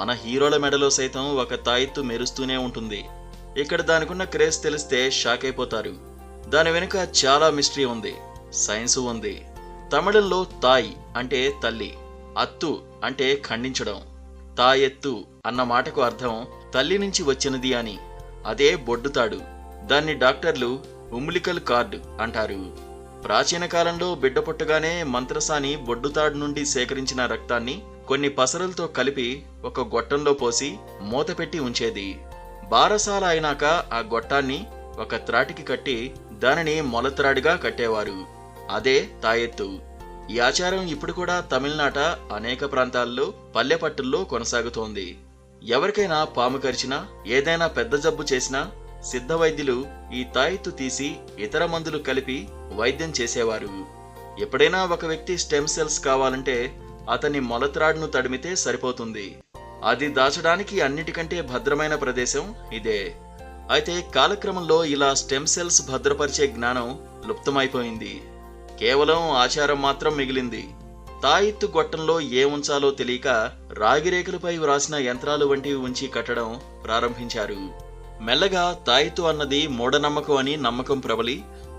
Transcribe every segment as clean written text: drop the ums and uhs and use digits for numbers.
మన హీరోల మెడలో సైతం ఒక తాయెత్తు మెరుస్తూనే ఉంటుంది. ఇక్కడ దానికున్న క్రేజ్ తెలిస్తే షాక్ అయిపోతారు. దాని వెనుక చాలా మిస్టరీ ఉంది, సైన్స్ ఉంది. తమిళంలో తాయ్ అంటే తల్లి, అత్తు అంటే ఖండించడం. తాయెత్తు అన్న మాటకు అర్థం తల్లి నుంచి వచ్చినది అని. అదే బొడ్డుతాడు. దాన్ని డాక్టర్లు ఉమ్లికల్ కార్డ్ అంటారు. ప్రాచీన కాలంలో బిడ్డ పుట్టగానే మంత్రసాని బొడ్డుతాడు నుండి సేకరించిన రక్తాన్ని కొన్ని పసరులతో కలిపి ఒక గొట్టంలో పోసి మూతపెట్టి ఉంచేది. బారసాల అయినాక ఆ గొట్టాన్ని ఒక త్రాటికి కట్టి దానిని మొలత్రాడిగా కట్టేవారు. అదే తాయెత్తు. ఈ ఆచారం ఇప్పుడు కూడా తమిళనాట అనేక ప్రాంతాల్లో పల్లెపట్టుల్లో కొనసాగుతోంది. ఎవరికైనా పాము కరిచినా, ఏదైనా పెద్ద జబ్బు చేసినా సిద్ధ వైద్యులు ఈ తాయెత్తు తీసి ఇతర మందులు కలిపి వైద్యం చేసేవారు. ఎప్పుడైనా ఒక వ్యక్తి స్టెమ్ సెల్స్ కావాలంటే అతని మొలత్రాడును తడిమితే సరిపోతుంది. అది దాచడానికి అన్నిటికంటే భద్రమైన ప్రదేశం ఇదే. అయితే కాలక్రమంలో ఇలా స్టెమ్ సెల్స్ భద్రపరిచే జ్ఞానం లుప్తమైపోయింది. కేవలం ఆచారం మాత్రం మిగిలింది. తాయెత్తు గొట్టంలో ఏ ఉంచాలో తెలియక రాగిరేకులపై వ్రాసిన యంత్రాలు వంటివి ఉంచి కట్టడం ప్రారంభించారు. మెల్లగా తాయెత్తు అన్నది మూఢనమ్మకం అని నమ్మకం ప్రబలి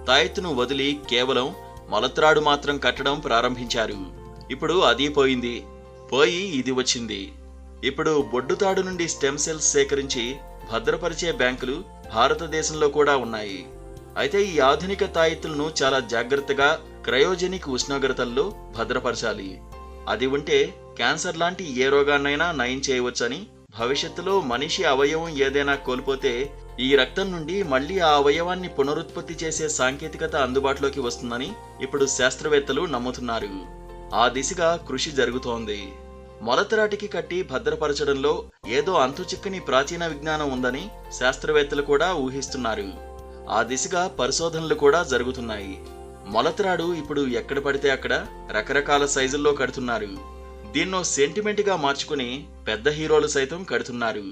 తాయెత్తును వదిలి కేవలం మొలత్రాడు మాత్రం కట్టడం ప్రారంభించారు. ఇప్పుడు అది పోయి ఇది వచ్చింది. ఇప్పుడు బొడ్డుతాడు నుండి స్టెమ్ సెల్స్ సేకరించి భద్రపరిచే బ్యాంకులు భారతదేశంలో కూడా ఉన్నాయి. అయితే ఈ ఆధునిక తాయెత్తులను చాలా జాగ్రత్తగా క్రయోజెనిక్ ఉష్ణోగ్రతల్లో భద్రపరచాలి. అది ఉంటే క్యాన్సర్ లాంటి ఏ రోగాన్నైనా నయం చేయవచ్చని, భవిష్యత్తులో మనిషి అవయవం ఏదైనా కోల్పోతే ఈ రక్తం నుండి మళ్లీ ఆ అవయవాన్ని పునరుత్పత్తి చేసే సాంకేతికత అందుబాటులోకి వస్తుందని ఇప్పుడు శాస్త్రవేత్తలు నమ్ముతున్నారు. ఆ దిశగా కృషి జరుగుతోంది. మొలత్రాటికి కట్టి భద్రపరచడంలో ఏదో అంతుచిక్కని ప్రాచీన విజ్ఞానం ఉందని శాస్త్రవేత్తలు కూడా ఊహిస్తున్నారు. ఆ దిశగా పరిశోధనలు కూడా జరుగుతున్నాయి. మొలత్రాడు ఇప్పుడు ఎక్కడ పడితే అక్కడ రకరకాల సైజుల్లో కడుతున్నారు. దీన్నో సెంటిమెంట్ గా మార్చుకుని పెద్ద హీరోలు సైతం కడుతున్నారు.